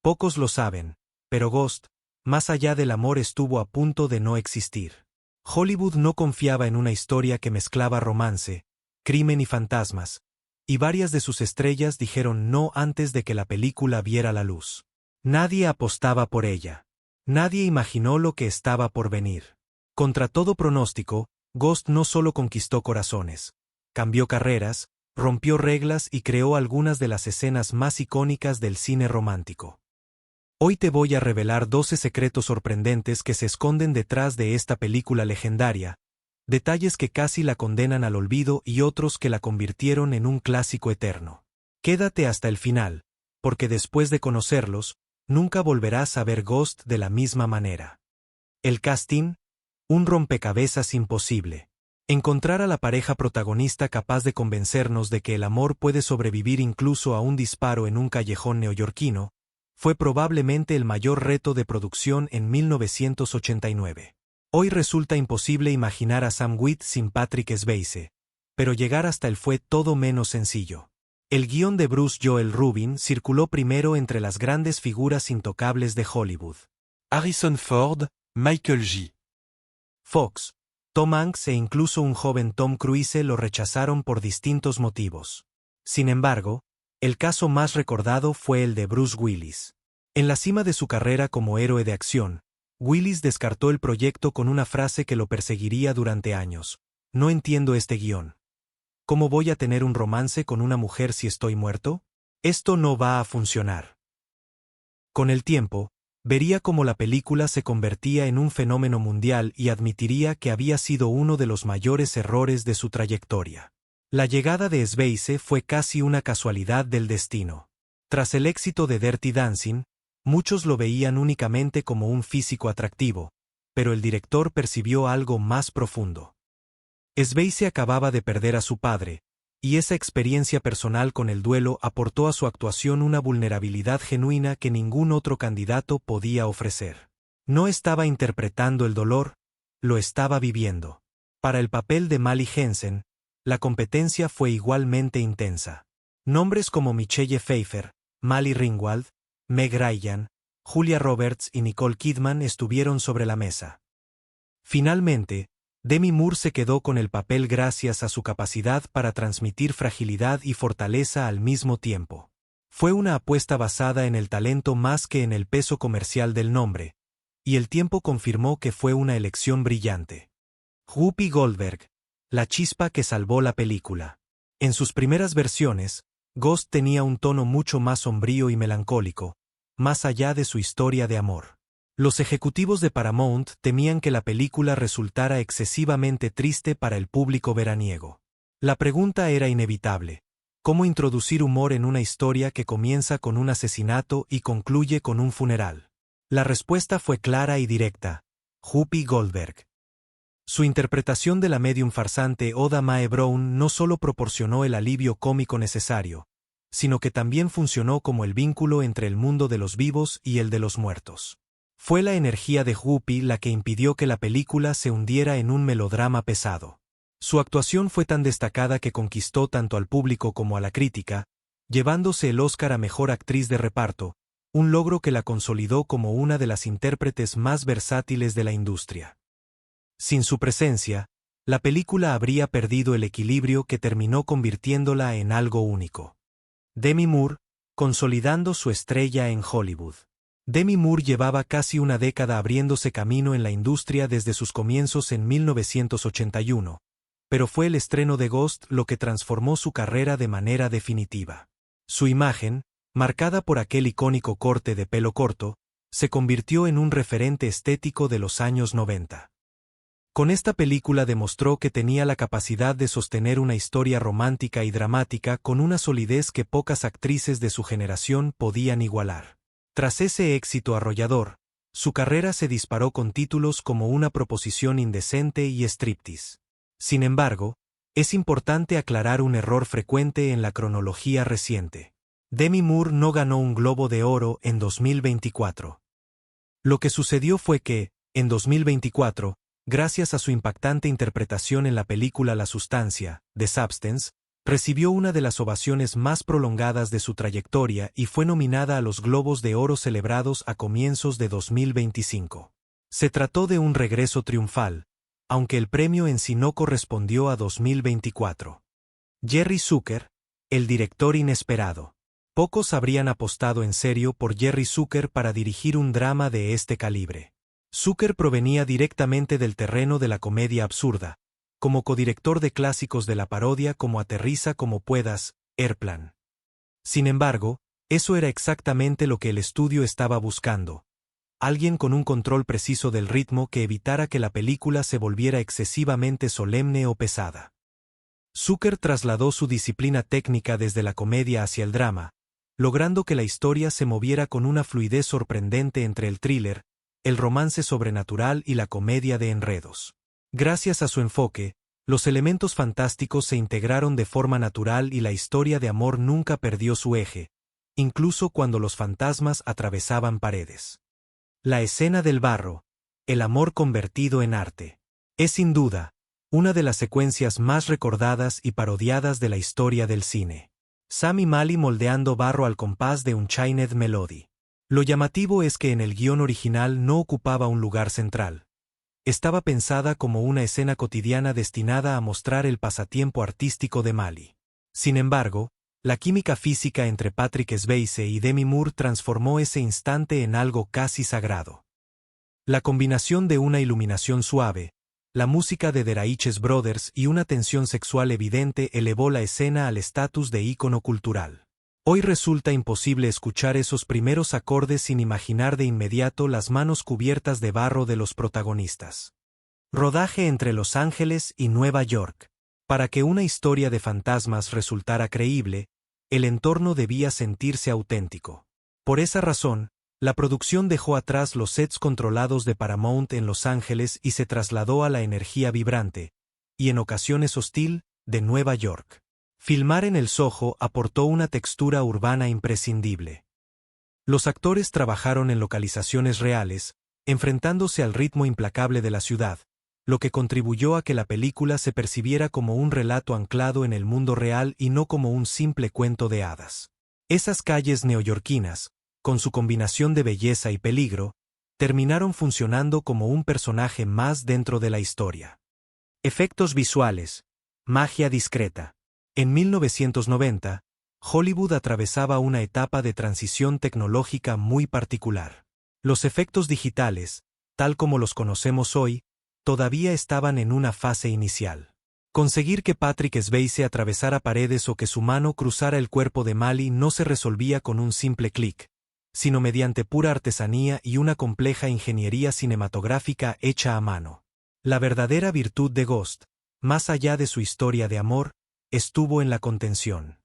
Pocos lo saben, pero Ghost, más allá del amor, estuvo a punto de no existir. Hollywood no confiaba en una historia que mezclaba romance, crimen y fantasmas, y varias de sus estrellas dijeron no antes de que la película viera la luz. Nadie apostaba por ella. Nadie imaginó lo que estaba por venir. Contra todo pronóstico, Ghost no solo conquistó corazones, cambió carreras, rompió reglas y creó algunas de las escenas más icónicas del cine romántico. Hoy te voy a revelar 12 secretos sorprendentes que se esconden detrás de esta película legendaria, detalles que casi la condenan al olvido y otros que la convirtieron en un clásico eterno. Quédate hasta el final, porque después de conocerlos, nunca volverás a ver Ghost de la misma manera. El casting, un rompecabezas imposible. Encontrar a la pareja protagonista capaz de convencernos de que el amor puede sobrevivir incluso a un disparo en un callejón neoyorquino, fue probablemente el mayor reto de producción en 1989. Hoy resulta imposible imaginar a Sam Wheat sin Patrick Swayze, pero llegar hasta él fue todo menos sencillo. El guión de Bruce Joel Rubin circuló primero entre las grandes figuras intocables de Hollywood. Harrison Ford, Michael J. Fox, Tom Hanks e incluso un joven Tom Cruise lo rechazaron por distintos motivos. Sin embargo, el caso más recordado fue el de Bruce Willis. En la cima de su carrera como héroe de acción, Willis descartó el proyecto con una frase que lo perseguiría durante años: «No entiendo este guión. ¿Cómo voy a tener un romance con una mujer si estoy muerto? Esto no va a funcionar». Con el tiempo, vería cómo la película se convertía en un fenómeno mundial y admitiría que había sido uno de los mayores errores de su trayectoria. La llegada de Swayze fue casi una casualidad del destino. Tras el éxito de Dirty Dancing, muchos lo veían únicamente como un físico atractivo, pero el director percibió algo más profundo. Swayze acababa de perder a su padre, y esa experiencia personal con el duelo aportó a su actuación una vulnerabilidad genuina que ningún otro candidato podía ofrecer. No estaba interpretando el dolor, lo estaba viviendo. Para el papel de Mally Hansen, la competencia fue igualmente intensa. Nombres como Michelle Pfeiffer, Molly Ringwald, Meg Ryan, Julia Roberts y Nicole Kidman estuvieron sobre la mesa. Finalmente, Demi Moore se quedó con el papel gracias a su capacidad para transmitir fragilidad y fortaleza al mismo tiempo. Fue una apuesta basada en el talento más que en el peso comercial del nombre, y el tiempo confirmó que fue una elección brillante. Whoopi Goldberg, la chispa que salvó la película. En sus primeras versiones, Ghost tenía un tono mucho más sombrío y melancólico, más allá de su historia de amor. Los ejecutivos de Paramount temían que la película resultara excesivamente triste para el público veraniego. La pregunta era inevitable: ¿cómo introducir humor en una historia que comienza con un asesinato y concluye con un funeral? La respuesta fue clara y directa: Whoopi Goldberg. Su interpretación de la médium farsante Oda Mae Brown no solo proporcionó el alivio cómico necesario, sino que también funcionó como el vínculo entre el mundo de los vivos y el de los muertos. Fue la energía de Whoopi la que impidió que la película se hundiera en un melodrama pesado. Su actuación fue tan destacada que conquistó tanto al público como a la crítica, llevándose el Oscar a Mejor Actriz de Reparto, un logro que la consolidó como una de las intérpretes más versátiles de la industria. Sin su presencia, la película habría perdido el equilibrio que terminó convirtiéndola en algo único. Demi Moore, consolidando su estrella en Hollywood. Demi Moore llevaba casi una década abriéndose camino en la industria desde sus comienzos en 1981, pero fue el estreno de Ghost lo que transformó su carrera de manera definitiva. Su imagen, marcada por aquel icónico corte de pelo corto, se convirtió en un referente estético de los años 90. Con esta película demostró que tenía la capacidad de sostener una historia romántica y dramática con una solidez que pocas actrices de su generación podían igualar. Tras ese éxito arrollador, su carrera se disparó con títulos como Una proposición indecente y Striptease. Sin embargo, es importante aclarar un error frecuente en la cronología reciente. Demi Moore no ganó un Globo de Oro en 2024. Lo que sucedió fue que, en 2024, gracias a su impactante interpretación en la película La Sustancia, The Substance, Recibió una de las ovaciones más prolongadas de su trayectoria y fue nominada a los Globos de Oro celebrados a comienzos de 2025. Se trató de un regreso triunfal, aunque el premio en sí no correspondió a 2024. Jerry Zucker, el director inesperado. Pocos habrían apostado en serio por Jerry Zucker para dirigir un drama de este calibre. Zucker provenía directamente del terreno de la comedia absurda, como codirector de clásicos de la parodia como Aterriza como puedas, Airplane. Sin embargo, eso era exactamente lo que el estudio estaba buscando. Alguien con un control preciso del ritmo que evitara que la película se volviera excesivamente solemne o pesada. Zucker trasladó su disciplina técnica desde la comedia hacia el drama, logrando que la historia se moviera con una fluidez sorprendente entre el thriller, el romance sobrenatural y la comedia de enredos. Gracias a su enfoque, los elementos fantásticos se integraron de forma natural y la historia de amor nunca perdió su eje, incluso cuando los fantasmas atravesaban paredes. La escena del barro, el amor convertido en arte, es sin duda una de las secuencias más recordadas y parodiadas de la historia del cine. Sam y Mally moldeando barro al compás de un Chimed Melody. Lo llamativo es que en el guión original no ocupaba un lugar central. Estaba pensada como una escena cotidiana destinada a mostrar el pasatiempo artístico de Mally. Sin embargo, la química física entre Patrick Swayze y Demi Moore transformó ese instante en algo casi sagrado. La combinación de una iluminación suave, la música de The Righteous Brothers y una tensión sexual evidente elevó la escena al estatus de ícono cultural. Hoy resulta imposible escuchar esos primeros acordes sin imaginar de inmediato las manos cubiertas de barro de los protagonistas. Rodaje entre Los Ángeles y Nueva York. Para que una historia de fantasmas resultara creíble, el entorno debía sentirse auténtico. Por esa razón, la producción dejó atrás los sets controlados de Paramount en Los Ángeles y se trasladó a la energía vibrante, y en ocasiones hostil, de Nueva York. Filmar en el Soho aportó una textura urbana imprescindible. Los actores trabajaron en localizaciones reales, enfrentándose al ritmo implacable de la ciudad, lo que contribuyó a que la película se percibiera como un relato anclado en el mundo real y no como un simple cuento de hadas. Esas calles neoyorquinas, con su combinación de belleza y peligro, terminaron funcionando como un personaje más dentro de la historia. Efectos visuales. Magia discreta. En 1990, Hollywood atravesaba una etapa de transición tecnológica muy particular. Los efectos digitales, tal como los conocemos hoy, todavía estaban en una fase inicial. Conseguir que Patrick Swayze atravesara paredes o que su mano cruzara el cuerpo de Mally no se resolvía con un simple clic, sino mediante pura artesanía y una compleja ingeniería cinematográfica hecha a mano. La verdadera virtud de Ghost, más allá de su historia de amor, estuvo en la contención.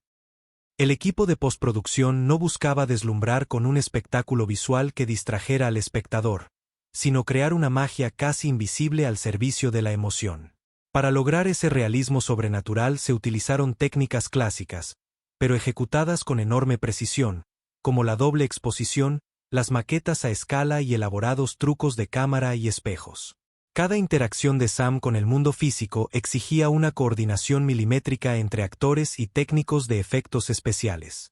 El equipo de postproducción no buscaba deslumbrar con un espectáculo visual que distrajera al espectador, sino crear una magia casi invisible al servicio de la emoción. Para lograr ese realismo sobrenatural se utilizaron técnicas clásicas, pero ejecutadas con enorme precisión, como la doble exposición, las maquetas a escala y elaborados trucos de cámara y espejos. Cada interacción de Sam con el mundo físico exigía una coordinación milimétrica entre actores y técnicos de efectos especiales.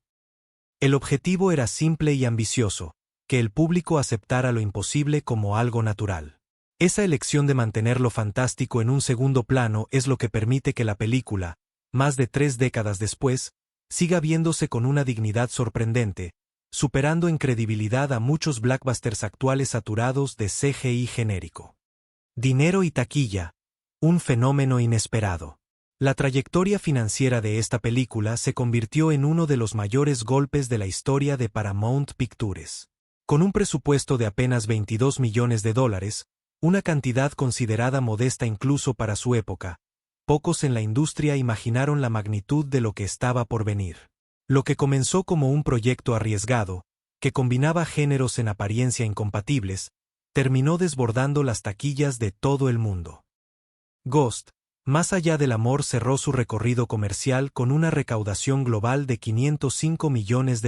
El objetivo era simple y ambicioso, que el público aceptara lo imposible como algo natural. Esa elección de mantener lo fantástico en un segundo plano es lo que permite que la película, más de 3 décadas después, siga viéndose con una dignidad sorprendente, superando en credibilidad a muchos blockbusters actuales saturados de CGI genérico. Dinero y taquilla, un fenómeno inesperado. La trayectoria financiera de esta película se convirtió en uno de los mayores golpes de la historia de Paramount Pictures. Con un presupuesto de apenas $22 millones, una cantidad considerada modesta incluso para su época, pocos en la industria imaginaron la magnitud de lo que estaba por venir. Lo que comenzó como un proyecto arriesgado, que combinaba géneros en apariencia incompatibles, terminó desbordando las taquillas de todo el mundo. Ghost, más allá del amor, cerró su recorrido comercial con una recaudación global de $505 millones.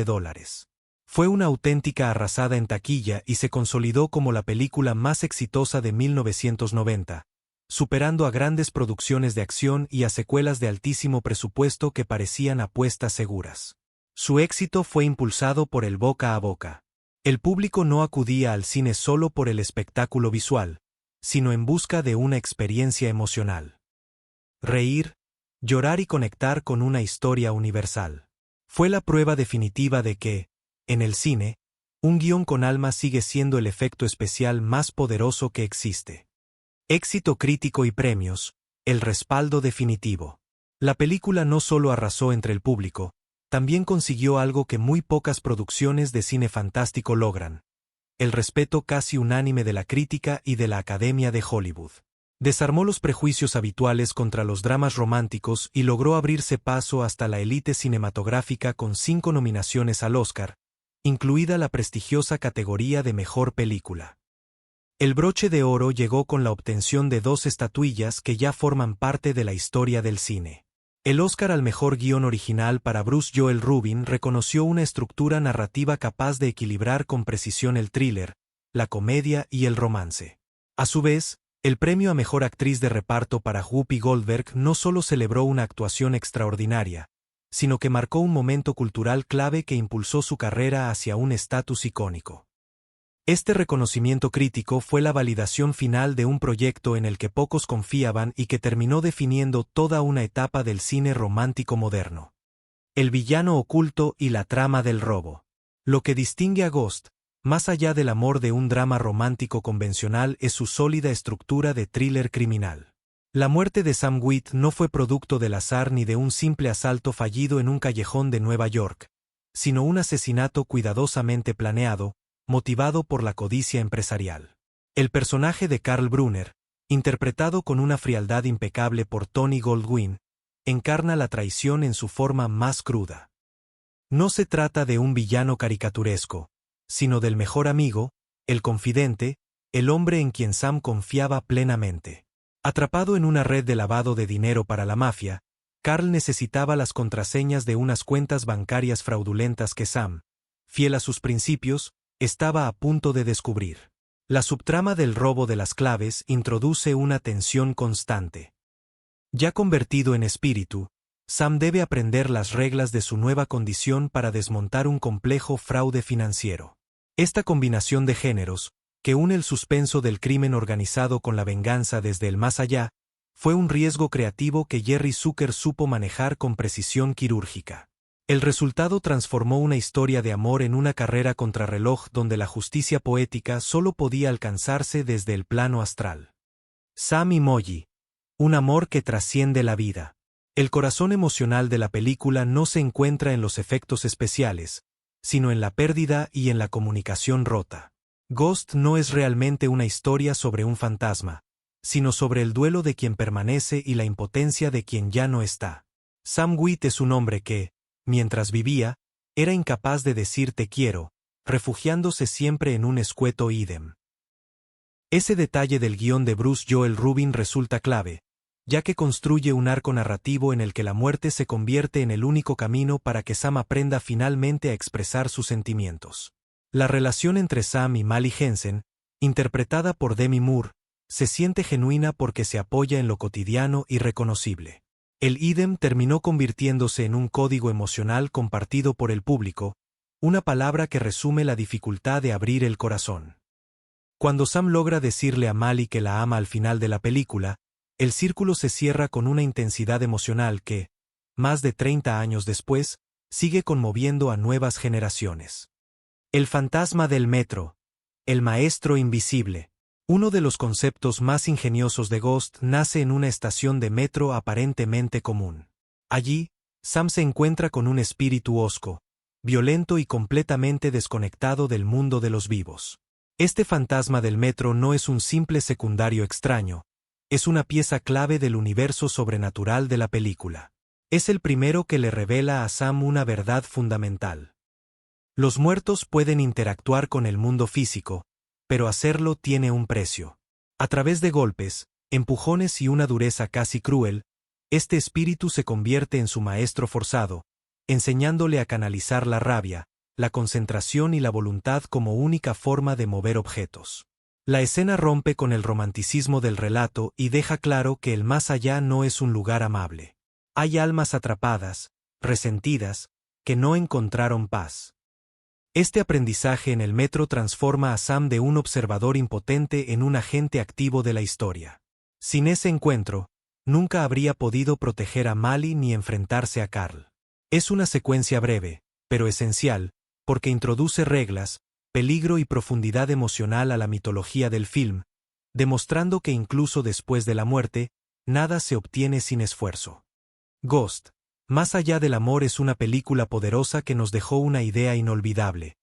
Fue una auténtica arrasada en taquilla y se consolidó como la película más exitosa de 1990, superando a grandes producciones de acción y a secuelas de altísimo presupuesto que parecían apuestas seguras. Su éxito fue impulsado por el boca a boca. El público no acudía al cine solo por el espectáculo visual, sino en busca de una experiencia emocional. Reír, llorar y conectar con una historia universal. Fue la prueba definitiva de que, en el cine, un guión con alma sigue siendo el efecto especial más poderoso que existe. Éxito crítico y premios, el respaldo definitivo. La película no solo arrasó entre el público, también consiguió algo que muy pocas producciones de cine fantástico logran: el respeto casi unánime de la crítica y de la Academia de Hollywood. Desarmó los prejuicios habituales contra los dramas románticos y logró abrirse paso hasta la élite cinematográfica con 5 nominaciones al Oscar, incluida la prestigiosa categoría de Mejor Película. El broche de oro llegó con la obtención de 2 estatuillas que ya forman parte de la historia del cine. El Oscar al Mejor Guión Original para Bruce Joel Rubin reconoció una estructura narrativa capaz de equilibrar con precisión el thriller, la comedia y el romance. A su vez, el premio a Mejor Actriz de Reparto para Whoopi Goldberg no solo celebró una actuación extraordinaria, sino que marcó un momento cultural clave que impulsó su carrera hacia un estatus icónico. Este reconocimiento crítico fue la validación final de un proyecto en el que pocos confiaban y que terminó definiendo toda una etapa del cine romántico moderno. El villano oculto y la trama del robo. Lo que distingue a Ghost, más allá del amor de un drama romántico convencional, es su sólida estructura de thriller criminal. La muerte de Sam Wheat no fue producto del azar ni de un simple asalto fallido en un callejón de Nueva York, sino un asesinato cuidadosamente planeado, motivado por la codicia empresarial. El personaje de Carl Brunner, interpretado con una frialdad impecable por Tony Goldwyn, encarna la traición en su forma más cruda. No se trata de un villano caricaturesco, sino del mejor amigo, el confidente, el hombre en quien Sam confiaba plenamente. Atrapado en una red de lavado de dinero para la mafia, Carl necesitaba las contraseñas de unas cuentas bancarias fraudulentas que Sam, fiel a sus principios, estaba a punto de descubrir. La subtrama del robo de las claves introduce una tensión constante. Ya convertido en espíritu, Sam debe aprender las reglas de su nueva condición para desmontar un complejo fraude financiero. Esta combinación de géneros, que une el suspenso del crimen organizado con la venganza desde el más allá, fue un riesgo creativo que Jerry Zucker supo manejar con precisión quirúrgica. El resultado transformó una historia de amor en una carrera contrarreloj donde la justicia poética solo podía alcanzarse desde el plano astral. Sam y Molly. Un amor que trasciende la vida. El corazón emocional de la película no se encuentra en los efectos especiales, sino en la pérdida y en la comunicación rota. Ghost no es realmente una historia sobre un fantasma, sino sobre el duelo de quien permanece y la impotencia de quien ya no está. Sam Wheat es un hombre que, mientras vivía, era incapaz de decir te quiero, refugiándose siempre en un escueto ídem. Ese detalle del guión de Bruce Joel Rubin resulta clave, ya que construye un arco narrativo en el que la muerte se convierte en el único camino para que Sam aprenda finalmente a expresar sus sentimientos. La relación entre Sam y Mally Hensen, interpretada por Demi Moore, se siente genuina porque se apoya en lo cotidiano y reconocible. El ídem terminó convirtiéndose en un código emocional compartido por el público, una palabra que resume la dificultad de abrir el corazón. Cuando Sam logra decirle a Mally que la ama al final de la película, el círculo se cierra con una intensidad emocional que, más de 30 años después, sigue conmoviendo a nuevas generaciones. El fantasma del metro. El maestro invisible. Uno de los conceptos más ingeniosos de Ghost nace en una estación de metro aparentemente común. Allí, Sam se encuentra con un espíritu hosco, violento y completamente desconectado del mundo de los vivos. Este fantasma del metro no es un simple secundario extraño, es una pieza clave del universo sobrenatural de la película. Es el primero que le revela a Sam una verdad fundamental. Los muertos pueden interactuar con el mundo físico, pero hacerlo tiene un precio. A través de golpes, empujones y una dureza casi cruel, este espíritu se convierte en su maestro forzado, enseñándole a canalizar la rabia, la concentración y la voluntad como única forma de mover objetos. La escena rompe con el romanticismo del relato y deja claro que el más allá no es un lugar amable. Hay almas atrapadas, resentidas, que no encontraron paz. Este aprendizaje en el metro transforma a Sam de un observador impotente en un agente activo de la historia. Sin ese encuentro, nunca habría podido proteger a Mali ni enfrentarse a Carl. Es una secuencia breve, pero esencial, porque introduce reglas, peligro y profundidad emocional a la mitología del film, demostrando que incluso después de la muerte, nada se obtiene sin esfuerzo. Ghost, más allá del amor, es una película poderosa que nos dejó una idea inolvidable.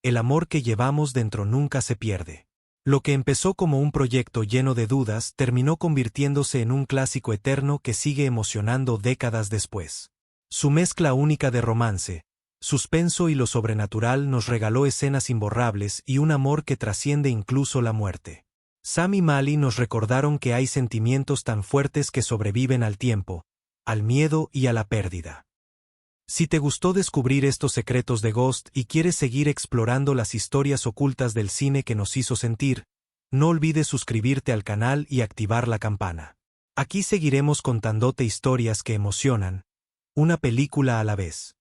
El amor que llevamos dentro nunca se pierde. Lo que empezó como un proyecto lleno de dudas terminó convirtiéndose en un clásico eterno que sigue emocionando décadas después. Su mezcla única de romance, suspenso y lo sobrenatural nos regaló escenas imborrables y un amor que trasciende incluso la muerte. Sam y Mali nos recordaron que hay sentimientos tan fuertes que sobreviven al tiempo, al miedo y a la pérdida. Si te gustó descubrir estos secretos de Ghost y quieres seguir explorando las historias ocultas del cine que nos hizo sentir, no olvides suscribirte al canal y activar la campana. Aquí seguiremos contándote historias que emocionan, una película a la vez.